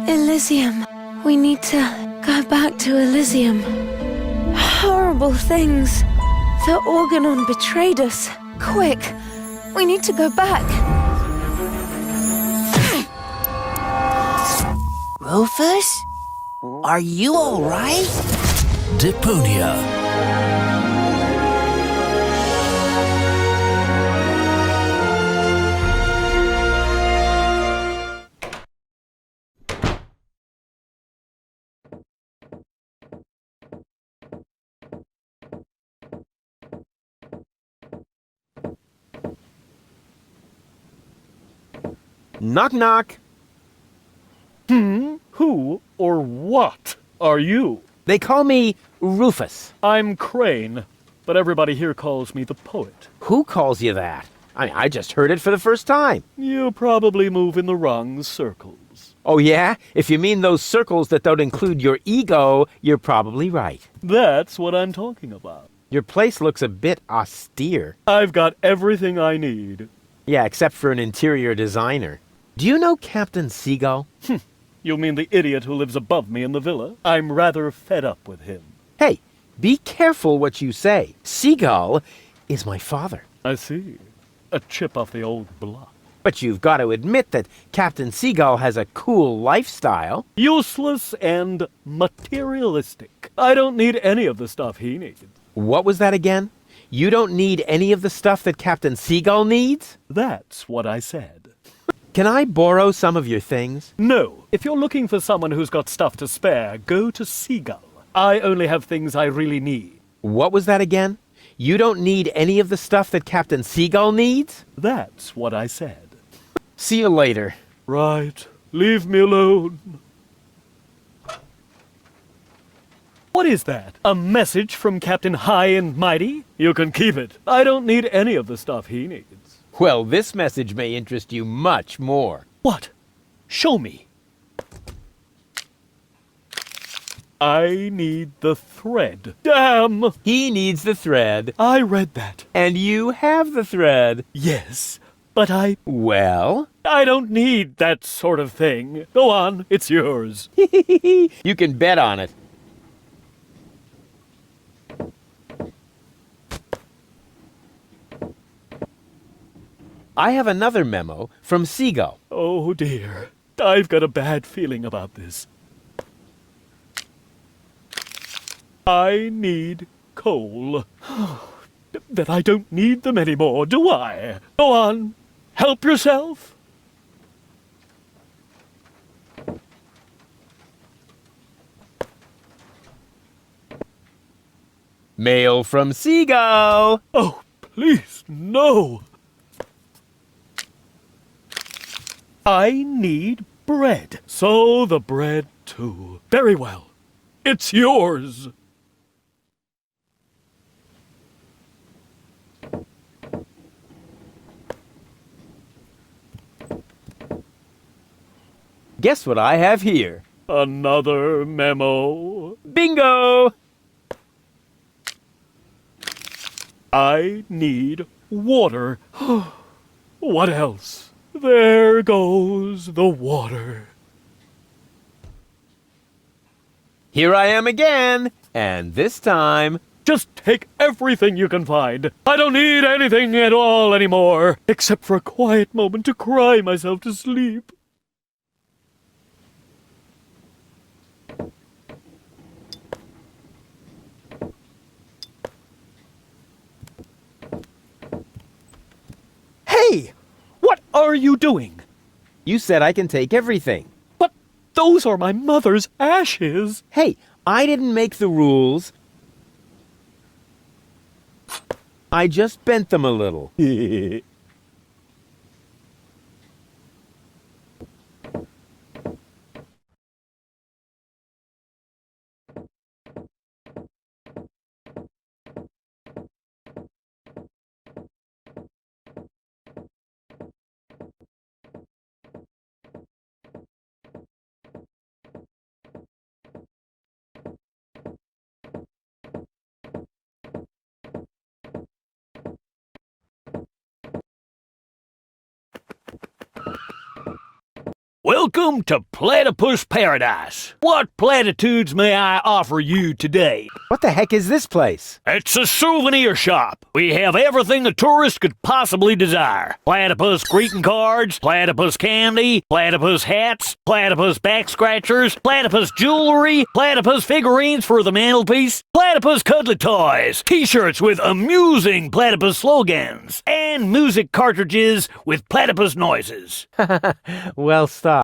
Elysium. We need to go back to Elysium. Horrible things. The Organon betrayed us. Quick, we need to go back. Rufus? Are you all right? Deponia. Knock knock. Who or what are you? They call me Rufus. I'm Crane, but everybody here calls me the poet. Who calls you that? I just heard it for the first time. You probably move in the wrong circles. Oh yeah? If you mean those circles that don't include your ego, you're probably right. That's what I'm talking about. Your place looks a bit austere. I've got everything I need. Yeah, except for an interior designer. Do you know Captain Seagull? You mean the idiot who lives above me in the villa? I'm rather fed up with him. Hey, be careful what you say. Seagull is my father. I see. A chip off the old block. But you've got to admit that Captain Seagull has a cool lifestyle. Useless and materialistic. I don't need any of the stuff he needs. What was that again? You don't need any of the stuff that Captain Seagull needs? That's what I said. Can I borrow some of your things? No. If you're looking for someone who's got stuff to spare, go to Seagull. I only have things I really need. What was that again? You don't need any of the stuff that Captain Seagull needs? That's what I said. See you later. Right. Leave me alone. What is that? A message from Captain High and Mighty? You can keep it. I don't need any of the stuff he needs. Well, this message may interest you much more. What? Show me. I need the thread. Damn! He needs the thread. I read that. And you have the thread. Yes, but Well? I don't need that sort of thing. Go on, it's yours. You can bet on it. I have another memo from Seagull. Oh dear. I've got a bad feeling about this. I need coal. Then I don't need them anymore, do I? Go on. Help yourself. Mail from Seagull. Oh, please, no. I need bread. So the bread, too. Very well. It's yours. Guess what I have here? Another memo. Bingo! I need water. What else? There goes the water. Here I am again, and this time... Just take everything you can find. I don't need anything at all anymore, except for a quiet moment to cry myself to sleep. Hey! What are you doing? You said I can take everything. But those are my mother's ashes. Hey, I didn't make the rules. I just bent them a little. Welcome to Platypus Paradise. What platitudes may I offer you today? What the heck is this place? It's a souvenir shop. We have everything a tourist could possibly desire. Platypus greeting cards, platypus candy, platypus hats, platypus back scratchers, platypus jewelry, platypus figurines for the mantelpiece, platypus cuddly toys, t-shirts with amusing platypus slogans, and music cartridges with platypus noises. Well, stop.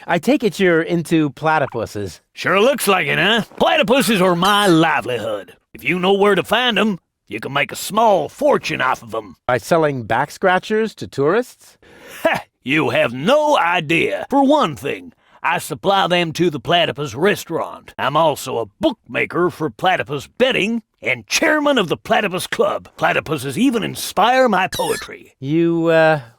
I take it you're into platypuses. Sure looks like it, huh? Platypuses are my livelihood. If you know where to find them, you can make a small fortune off of them. By selling back scratchers to tourists? Ha! You have no idea. For one thing, I supply them to the Platypus restaurant. I'm also a bookmaker for platypus betting and chairman of the Platypus Club. Platypuses even inspire my poetry. You,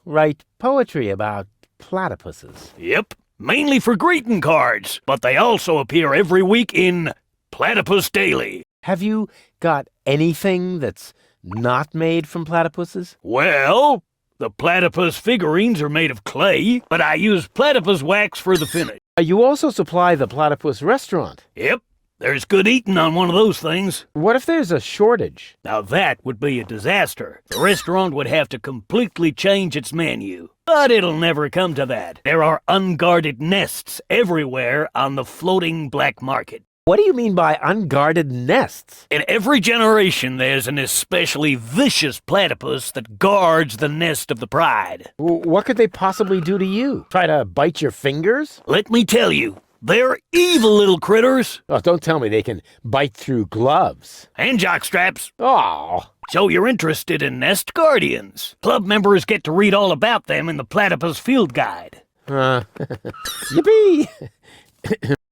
write poetry about platypuses? Yep, mainly for greeting cards, but they also appear every week in Platypus Daily. Have you got anything that's not made from platypuses? Well, the platypus figurines are made of clay, but I use platypus wax for the finish. You also supply the platypus restaurant. Yep, there's good eating on one of those things. What if there's a shortage? Now that would be a disaster. The restaurant would have to completely change its menu. But it'll never come to that. There are unguarded nests everywhere on the floating black market. What do you mean by unguarded nests? In every generation, there's an especially vicious platypus that guards the nest of the pride. What could they possibly do to you? Try to bite your fingers? Let me tell you, they're evil little critters. Oh, don't tell me they can bite through gloves. And jockstraps. Oh. So you're interested in nest guardians. Club members get to read all about them in the Platypus Field Guide. Yippee!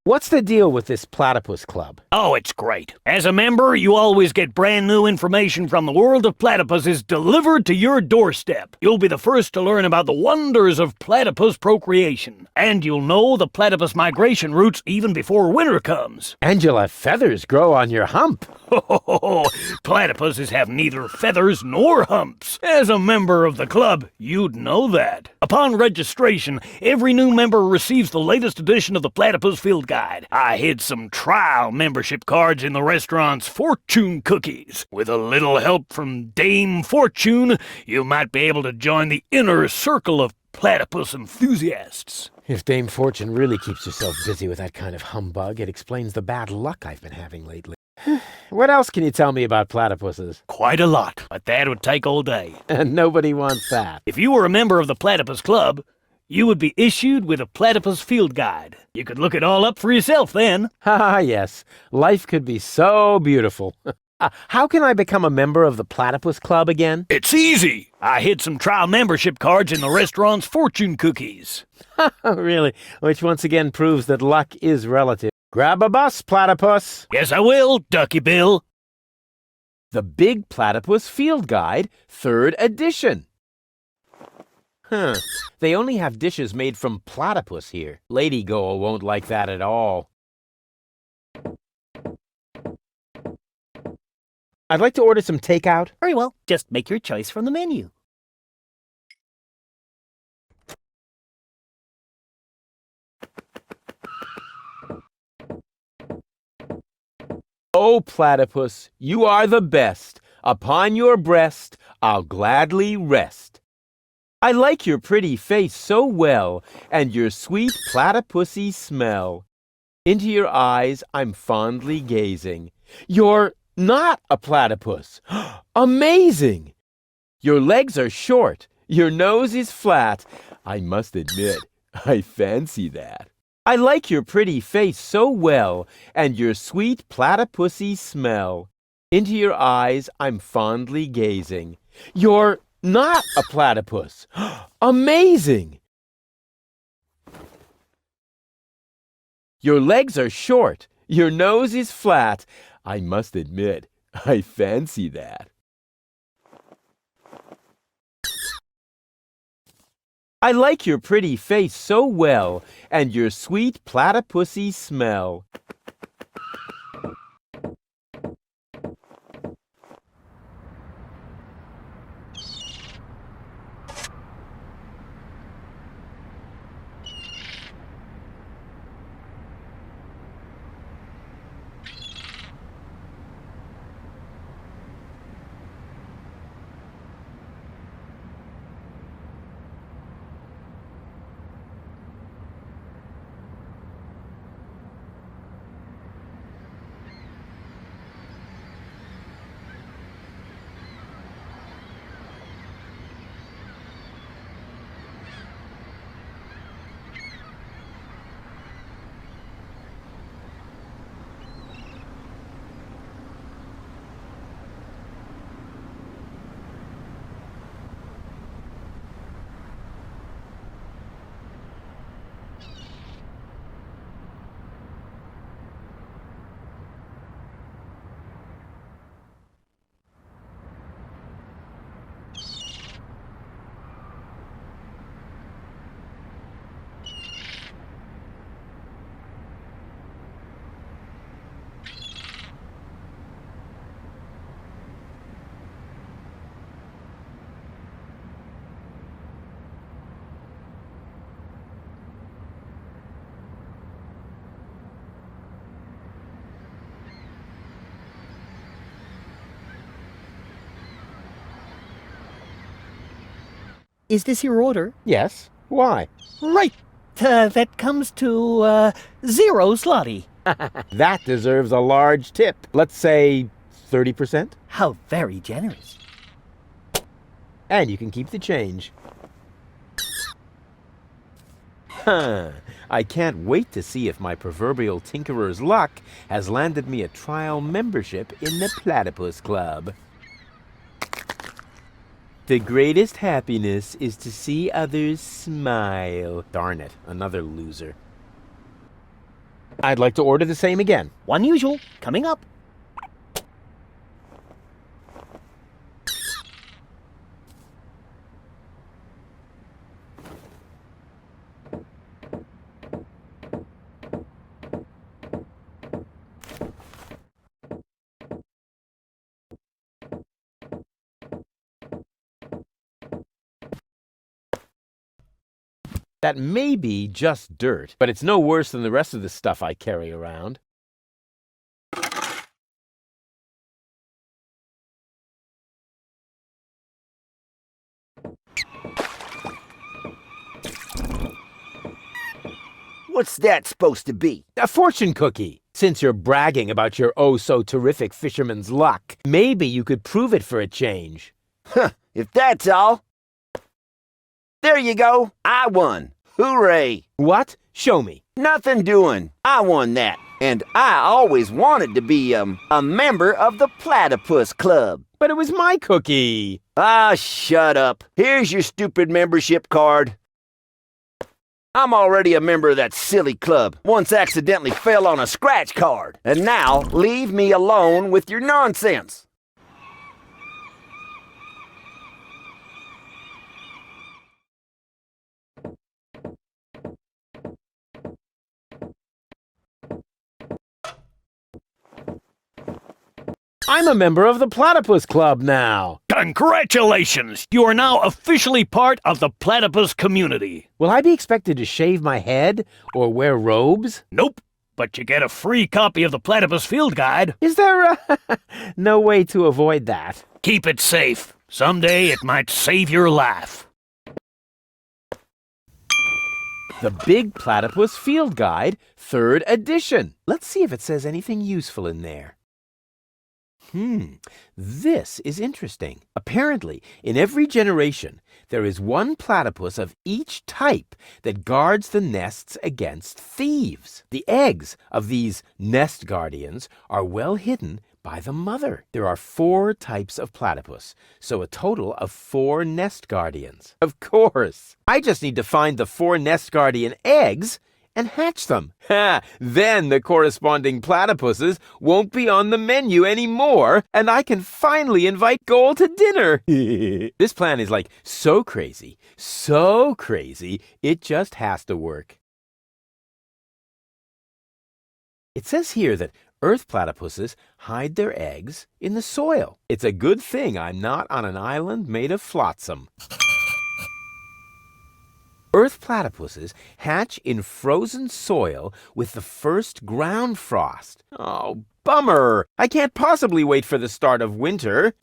What's the deal with this platypus club? Oh, it's great. As a member, you always get brand new information from the world of platypuses delivered to your doorstep. You'll be the first to learn about the wonders of platypus procreation. And you'll know the platypus migration routes even before winter comes. And you'll have feathers grow on your hump. Platypuses have neither feathers nor humps. As a member of the club, you'd know that. Upon registration, every new member receives the latest edition of the Platypus Field Guide. I hid some trial membership cards in the restaurant's fortune cookies. With a little help from Dame Fortune, you might be able to join the inner circle of platypus enthusiasts. If Dame Fortune really keeps herself busy with that kind of humbug, it explains the bad luck I've been having lately. What else can you tell me about platypuses? Quite a lot, but that would take all day. And nobody wants that. If you were a member of the Platypus Club, you would be issued with a Platypus Field Guide. You could look it all up for yourself then. Ah, yes. Life could be so beautiful. How can I become a member of the Platypus Club again? It's easy. I hid some trial membership cards in the restaurant's fortune cookies. Really? Which once again proves that luck is relative. Grab a bus, platypus. Yes, I will, Ducky Bill. The Big Platypus Field Guide, 3rd edition. They only have dishes made from platypus here. Lady Goa won't like that at all. I'd like to order some takeout. Very well. Just make your choice from the menu. Oh, platypus, you are the best. Upon your breast, I'll gladly rest. I like your pretty face so well, and your sweet platypusy smell. Into your eyes I'm fondly gazing. You're not a platypus. Amazing! Your legs are short, your nose is flat. I must admit, I fancy that. I like your pretty face so well, and your sweet platypusy smell. Into your eyes I'm fondly gazing. You're not a platypus. Amazing! Your legs are short, your nose is flat. I must admit, I fancy that. I like your pretty face so well, and your sweet platypusy smell. Is this your order? Yes. Why? Right. That comes to, 0 zloty. That deserves a large tip. Let's say 30%. How very generous. And you can keep the change. Huh. I can't wait to see if my proverbial tinkerer's luck has landed me a trial membership in the Platypus Club. The greatest happiness is to see others smile. Darn it, another loser. I'd like to order the same again. One usual, coming up. That may be just dirt, but it's no worse than the rest of the stuff I carry around. What's that supposed to be? A fortune cookie. Since you're bragging about your oh-so-terrific fisherman's luck, maybe you could prove it for a change. Huh, if that's all. There you go. I won. Hooray. What? Show me. Nothing doing. I won that. And I always wanted to be, a member of the Platypus Club. But it was my cookie. Ah, shut up. Here's your stupid membership card. I'm already a member of that silly club. Once accidentally fell on a scratch card. And now, leave me alone with your nonsense. I'm a member of the Platypus Club now. Congratulations! You are now officially part of the platypus community. Will I be expected to shave my head or wear robes? Nope, but you get a free copy of the Platypus Field Guide. Is there no way to avoid that? Keep it safe. Someday it might save your life. The Big Platypus Field Guide, 3rd edition. Let's see if it says anything useful in there. This is interesting. Apparently, in every generation, there is one platypus of each type that guards the nests against thieves. The eggs of these nest guardians are well hidden by the mother. There are 4 types of platypus, so a total of 4 nest guardians. Of course, I just need to find the 4 nest guardian eggs and hatch them. Then the corresponding platypuses won't be on the menu anymore, and I can finally invite Goal to dinner. This plan is like so crazy, it just has to work. It says here that Earth platypuses hide their eggs in the soil. It's a good thing I'm not on an island made of flotsam. Earth platypuses hatch in frozen soil with the first ground frost. Oh, bummer! I can't possibly wait for the start of winter.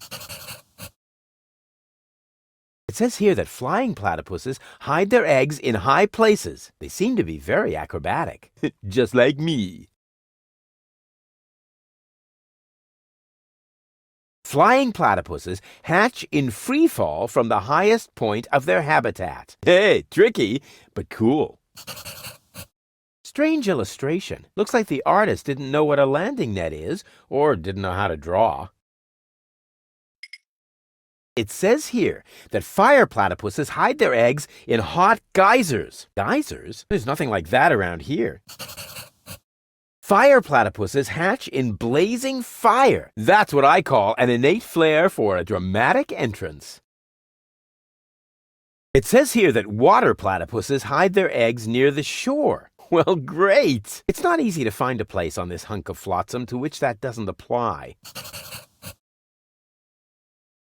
It says here that flying platypuses hide their eggs in high places. They seem to be very acrobatic, just like me. Flying platypuses hatch in free fall from the highest point of their habitat. Hey, tricky, but cool. Strange illustration. Looks like the artist didn't know what a landing net is, or didn't know how to draw. It says here that fire platypuses hide their eggs in hot geysers. Geysers? There's nothing like that around here. Fire platypuses hatch in blazing fire. That's what I call an innate flair for a dramatic entrance. It says here that water platypuses hide their eggs near the shore. Well, great! It's not easy to find a place on this hunk of flotsam to which that doesn't apply.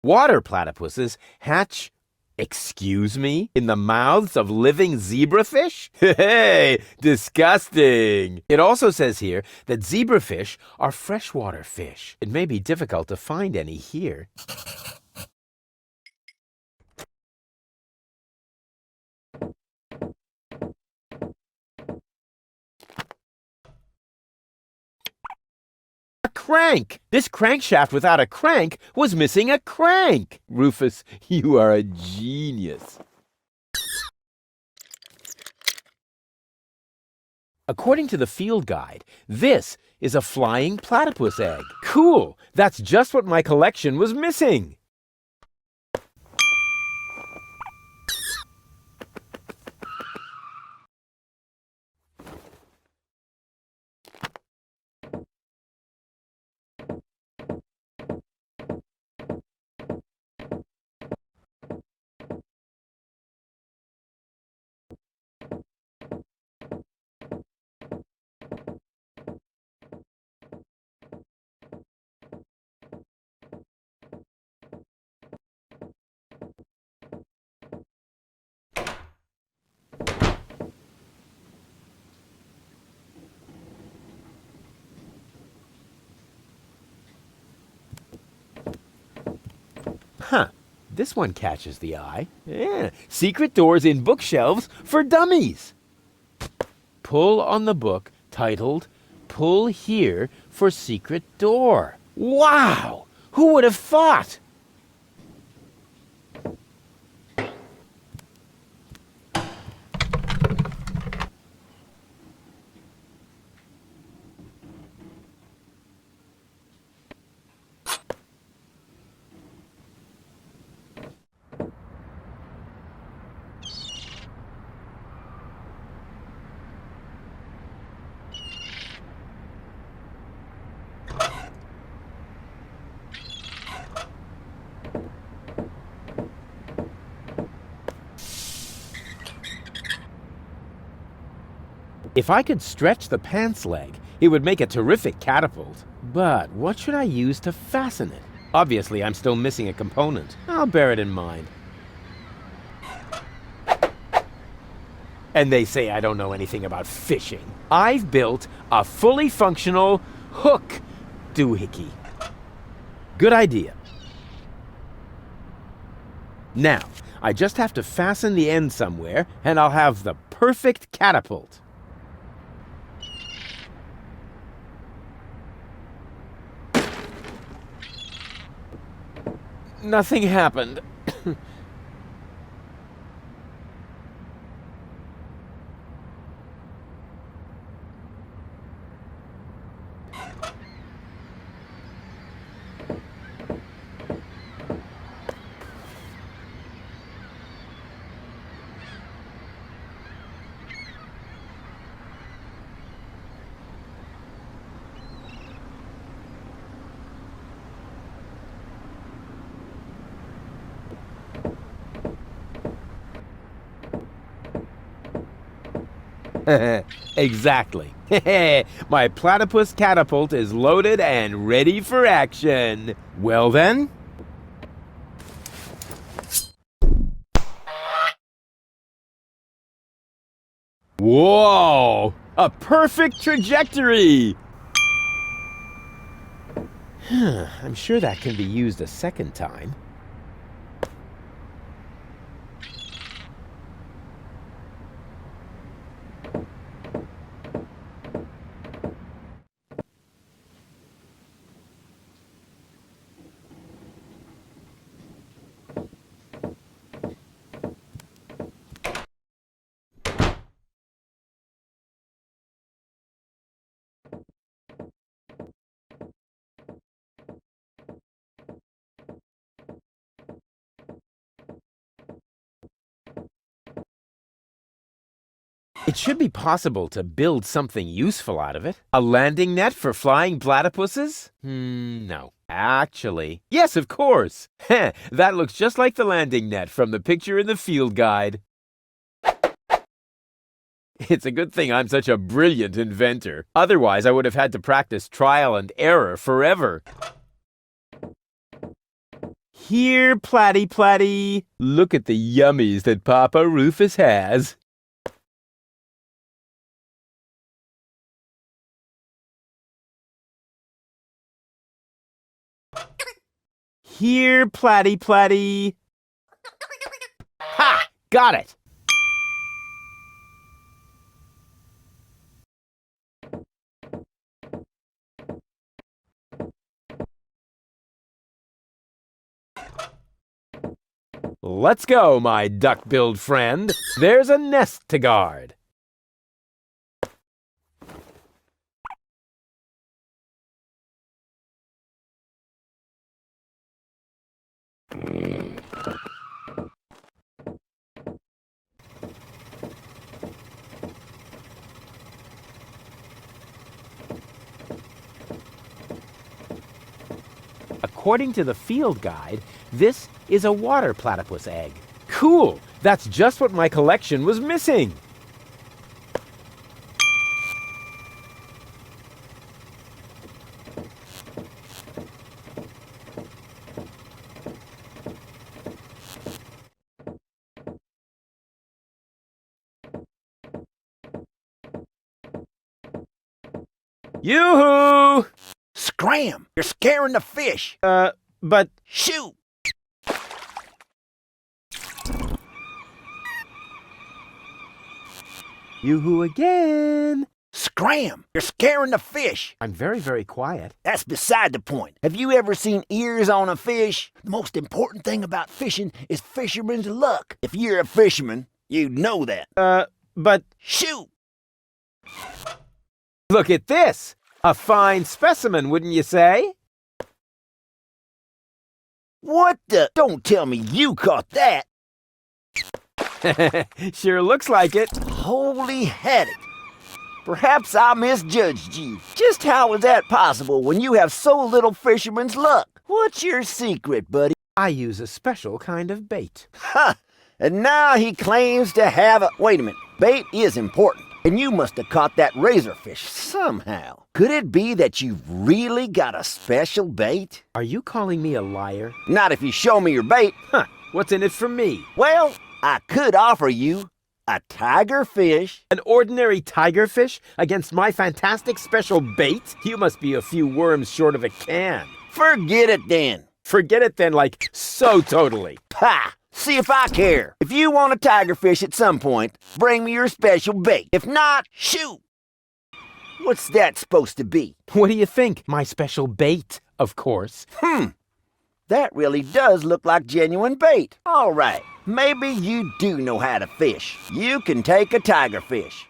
Water platypuses hatch, excuse me, in the mouths of living zebrafish? Hey, disgusting! It also says here that zebrafish are freshwater fish. It may be difficult to find any here. crank. This crankshaft without a crank was missing a crank. Rufus, you are a genius. According to the field guide, this is a flying platypus egg. Cool! That's just what my collection was missing. Huh, this one catches the eye. Yeah, secret doors in bookshelves for dummies. Pull on the book titled, Pull Here for Secret Door. Wow! Who would have thought? If I could stretch the pants leg, it would make a terrific catapult. But what should I use to fasten it? Obviously, I'm still missing a component. I'll bear it in mind. And they say I don't know anything about fishing. I've built a fully functional hook doohickey. Good idea. Now, I just have to fasten the end somewhere, and I'll have the perfect catapult. Nothing happened. Exactly. My platypus catapult is loaded and ready for action. Well then. Whoa! A perfect trajectory! I'm sure that can be used a second time. It should be possible to build something useful out of it. A landing net for flying platypuses? No. Actually, yes, of course. That looks just like the landing net from the picture in the field guide. It's a good thing I'm such a brilliant inventor. Otherwise, I would have had to practice trial and error forever. Here, Platty Platty. Look at the yummies that Papa Rufus has. Here, Platty Platty. Ha! Got it! Let's go, my duck-billed friend. There's a nest to guard. According to the field guide, this is a water platypus egg. Cool! That's just what my collection was missing. Yoo-hoo! Scram! You're scaring the fish. But Shoot! yoo-hoo again. Scram! You're scaring the fish. I'm very, very quiet. That's beside the point. Have you ever seen ears on a fish? The most important thing about fishing is fisherman's luck. If you're a fisherman, you know that. But Shoot! look at this. A fine specimen, wouldn't you say? What the? Don't tell me you caught that. Sure looks like it. Holy haddock. Perhaps I misjudged you. Just how is that possible when you have so little fisherman's luck? What's your secret, buddy? I use a special kind of bait. Ha! And now he claims to have a... Wait a minute. Bait is important. And you must have caught that razorfish somehow. Could it be that you've really got a special bait? Are you calling me a liar? Not if you show me your bait. Huh, what's in it for me? Well, I could offer you a tiger fish. An ordinary tigerfish against my fantastic special bait? You must be a few worms short of a can. Forget it then. Forget it then, like, so totally. Ha! See if I care. If you want a tiger fish at some point, bring me your special bait. If not, shoot! What's that supposed to be? What do you think? My special bait, of course. That really does look like genuine bait. All right, maybe you do know how to fish. You can take a tiger fish.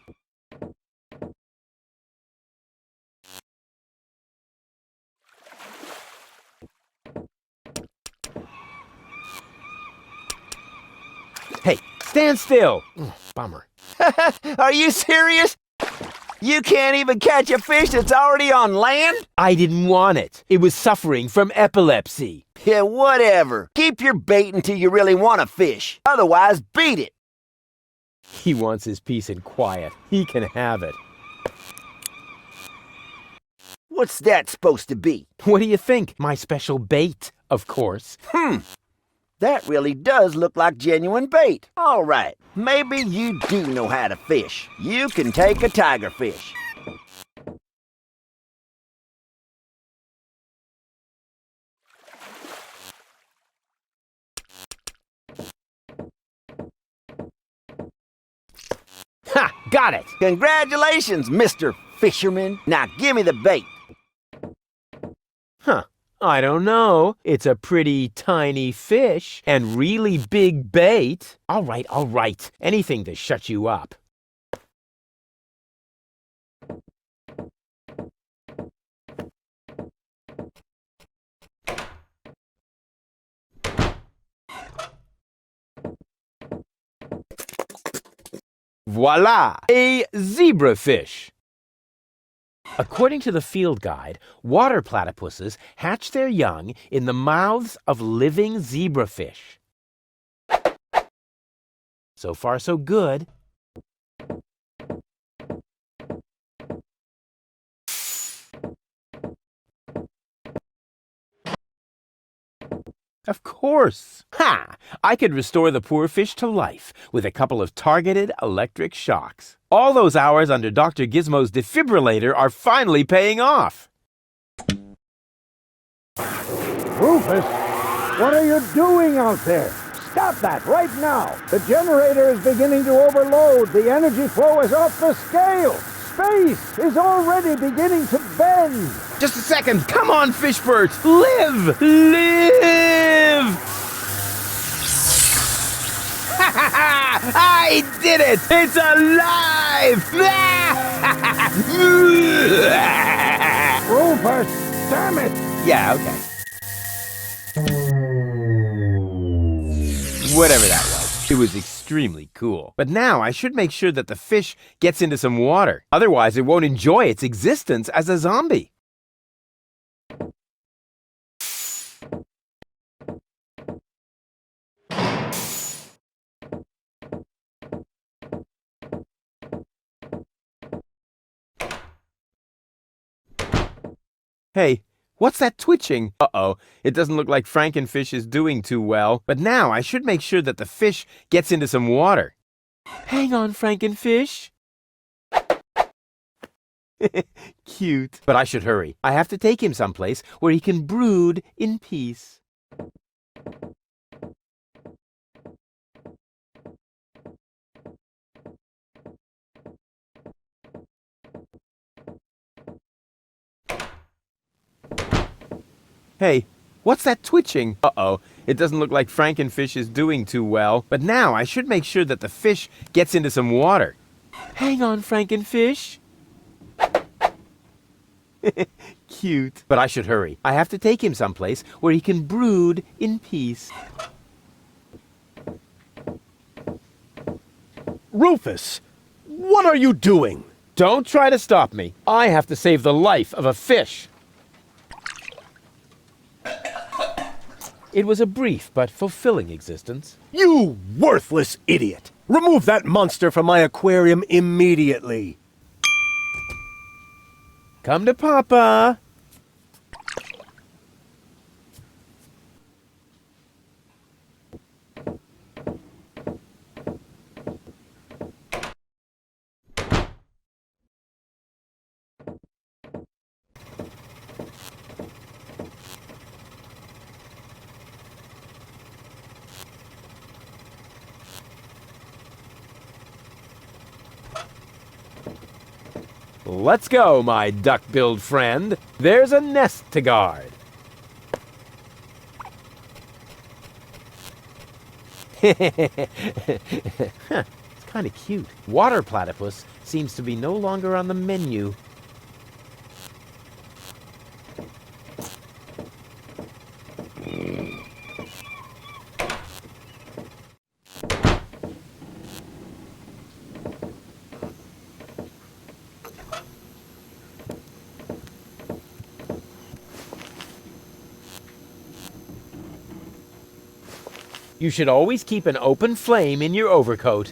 Hey, stand still. Bummer. Are you serious? You can't even catch a fish that's already on land? I didn't want it. It was suffering from epilepsy. Yeah, whatever. Keep your bait until you really want a fish. Otherwise, beat it. He wants his peace and quiet. He can have it. What's that supposed to be? What do you think? My special bait, of course. That really does look like genuine bait. All right, maybe you do know how to fish. You can take a tiger fish. Ha! Got it! Congratulations, Mr. Fisherman. Now give me the bait. Huh. I don't know. It's a pretty tiny fish and really big bait. All right, all right. Anything to shut you up. Voila! A zebrafish. According to the field guide, water platypuses hatch their young in the mouths of living zebrafish. So far, so good. Of course. Ha! I could restore the poor fish to life with a couple of targeted electric shocks. All those hours under Dr. Gizmo's defibrillator are finally paying off. Rufus, what are you doing out there? Stop that right now. The generator is beginning to overload. The energy flow is off the scale. Space is already beginning to bend. Just a second. Come on, Fishbert. Live! Live! I did it! It's alive! Rufus, damn it! Yeah, okay. Whatever that was. It was extremely cool. But now I should make sure that the fish gets into some water. Otherwise, it won't enjoy its existence as a zombie. Hey, what's that twitching? Uh-oh, it doesn't look like Frankenfish is doing too well. But now I should make sure that the fish gets into some water. Hang on, Frankenfish. Cute. But I should hurry. I have to take him someplace where he can brood in peace. Hey, what's that twitching? Uh-oh, it doesn't look like Frankenfish is doing too well. But now I should make sure that the fish gets into some water. Hang on, Frankenfish. Cute. But I should hurry. I have to take him someplace where he can brood in peace. Rufus, what are you doing? Don't try to stop me. I have to save the life of a fish. It was a brief but fulfilling existence. You worthless idiot! Remove that monster from my aquarium immediately! Come to Papa. Let's go, my duck-billed friend. There's a nest to guard. It's kind of cute. Water platypus seems to be no longer on the menu. You should always keep an open flame in your overcoat.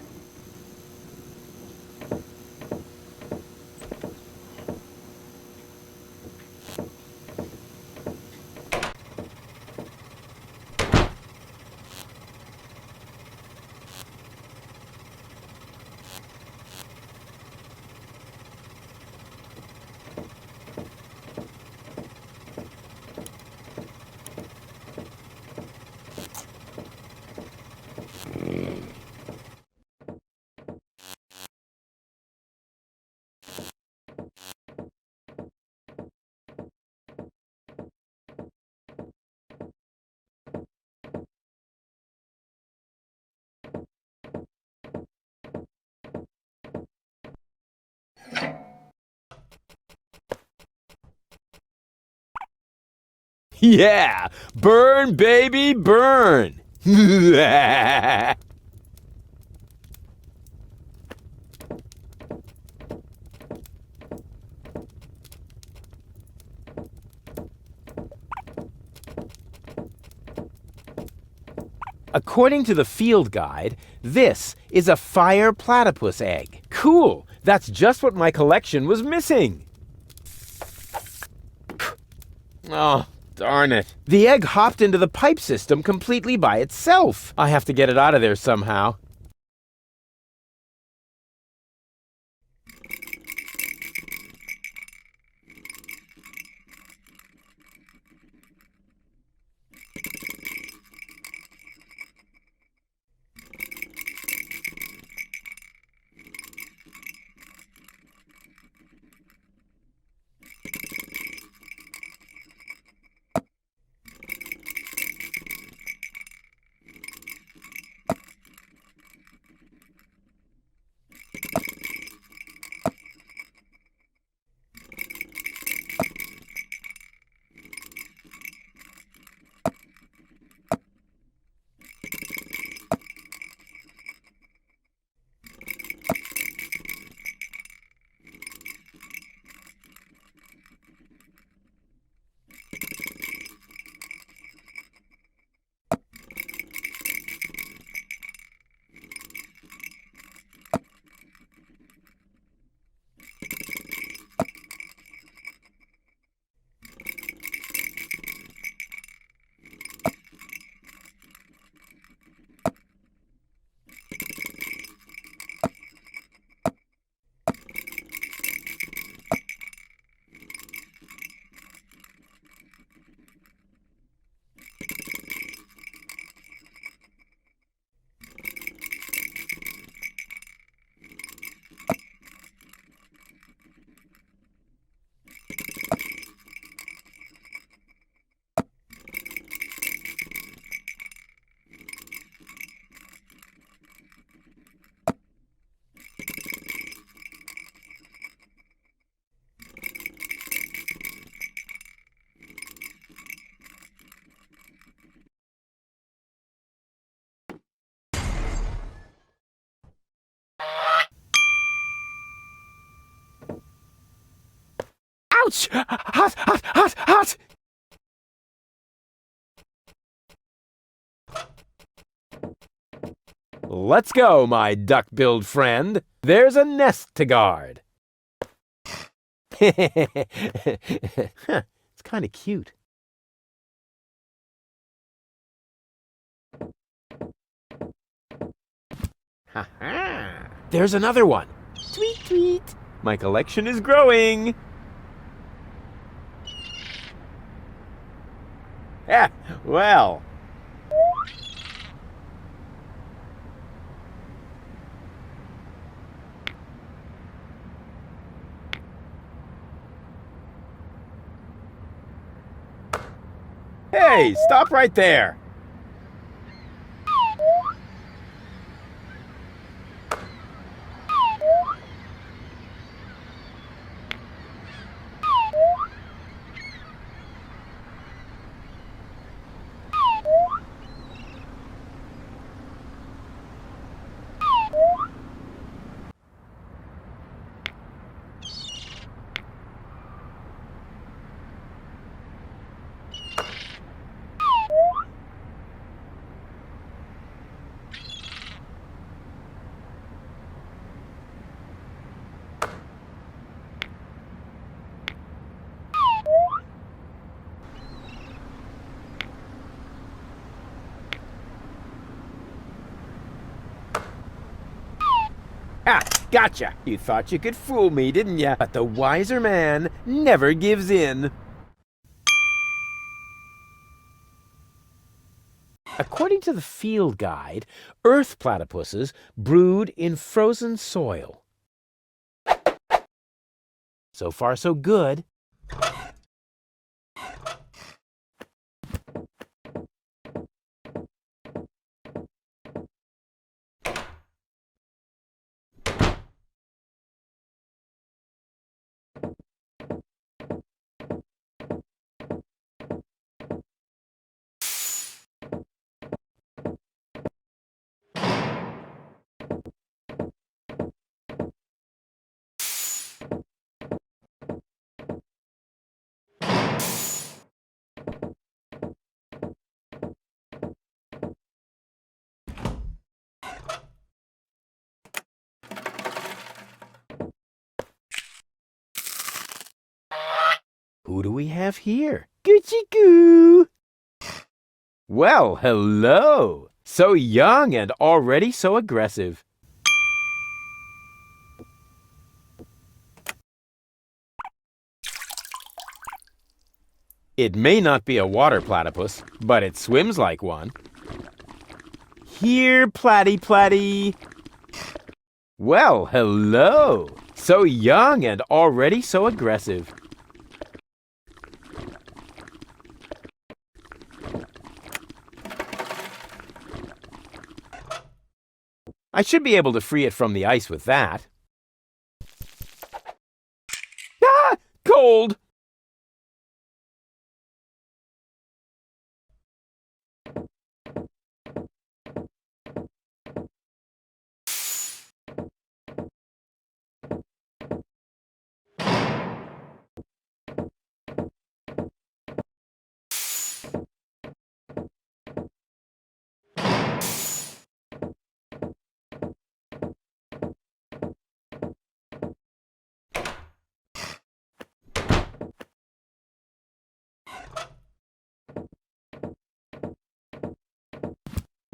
Yeah! Burn, baby, burn! According to the field guide, this is a fire platypus egg. Cool! That's just what my collection was missing. Oh, darn it. The egg hopped into the pipe system completely by itself. I have to get it out of there somehow. Ouch! Hot, hot, hot, hot! Let's go, my duck-billed friend. There's a nest to guard. It's kind of cute. Ha-ha! There's another one. Tweet, tweet. My collection is growing. Ah, well. Hey, stop right there. Ah, gotcha! You thought you could fool me, didn't ya? But the wiser man never gives in. According to the field guide, earth platypuses brood in frozen soil. So far, so good. Who do we have here? Gucci Goo! Well, hello! So young and already so aggressive. It may not be a water platypus, but it swims like one. Here, platy platy! Well, hello! So young and already so aggressive. I should be able to free it from the ice with that. Ah! Cold!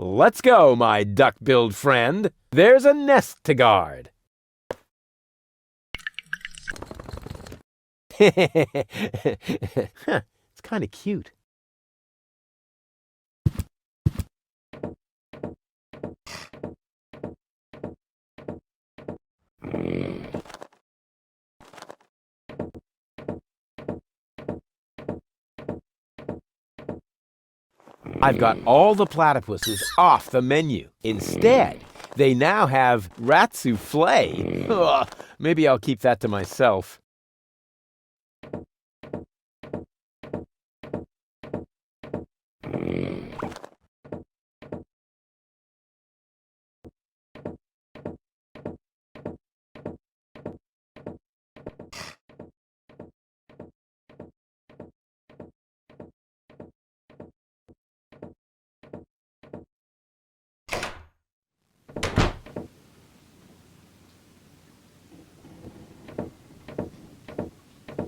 Let's go, my duck-billed friend. There's a nest to guard. It's kind of cute. I've got all the platypuses off the menu. Instead, they now have rat souffle. Ugh, maybe I'll keep that to myself.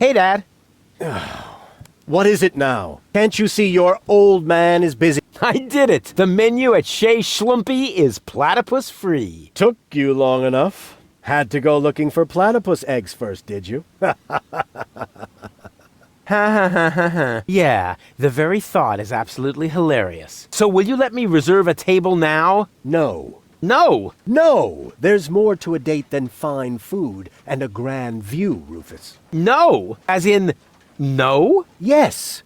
Hey, Dad. What is it now? Can't you see your old man is busy? I did it. The menu at Shea Schlumpy is platypus free. Took you long enough. Had to go looking for platypus eggs first, did you? Ha ha ha ha ha. Yeah, the very thought is absolutely hilarious. So will you let me reserve a table now? No. No! No! There's more to a date than fine food and a grand view, Rufus. No! As in, no? Yes.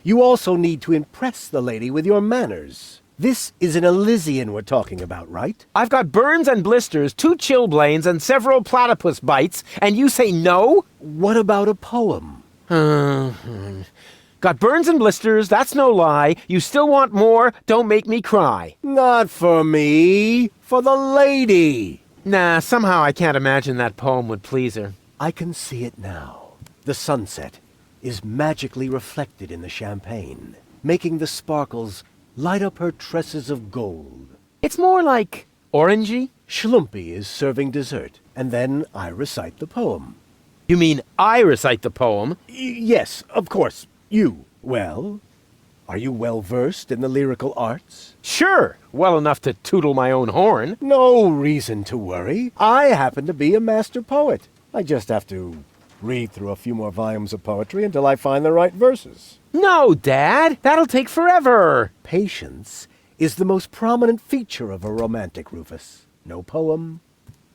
You also need to impress the lady with your manners. This is an Elysian we're talking about, right? I've got burns and blisters, 2 chilblains, and several platypus bites, and you say no? What about a poem? Got burns and blisters, that's no lie. You still want more? Don't make me cry. Not for me. For the lady. Nah, somehow I can't imagine that poem would please her. I can see it now. The sunset is magically reflected in the champagne, making the sparkles light up her tresses of gold. It's more like orangey. Schlumpy is serving dessert, and then I recite the poem. You mean I recite the poem? Yes, of course, you. Well, are you well versed in the lyrical arts? Sure, well enough to tootle my own horn. No reason to worry. I happen to be a master poet. I just have to read through a few more volumes of poetry until I find the right verses. No, Dad, that'll take forever. Patience is the most prominent feature of a romantic, Rufus. No poem,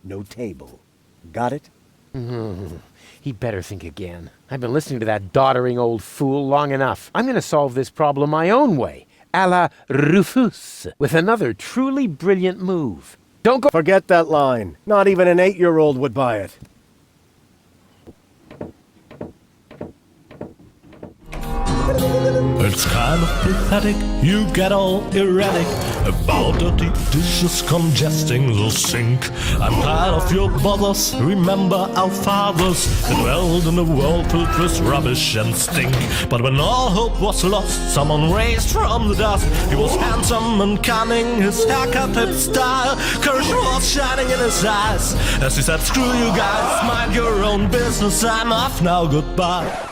no table. Got it? He'd better think again. I've been listening to that doddering old fool long enough. I'm going to solve this problem my own way, a la Rufus, with another truly brilliant move. Don't go— Forget that line. Not even an 8-year-old would buy it. It's kind of pathetic, you get all erratic about dirty dishes congesting the sink. I'm tired of your bothers, remember our fathers that dwelled in a world filled with rubbish and stink. But when all hope was lost, someone raised from the dust. He was handsome and cunning, his haircut had style, courage was shining in his eyes as he said, screw you guys, mind your own business, I'm off now, goodbye.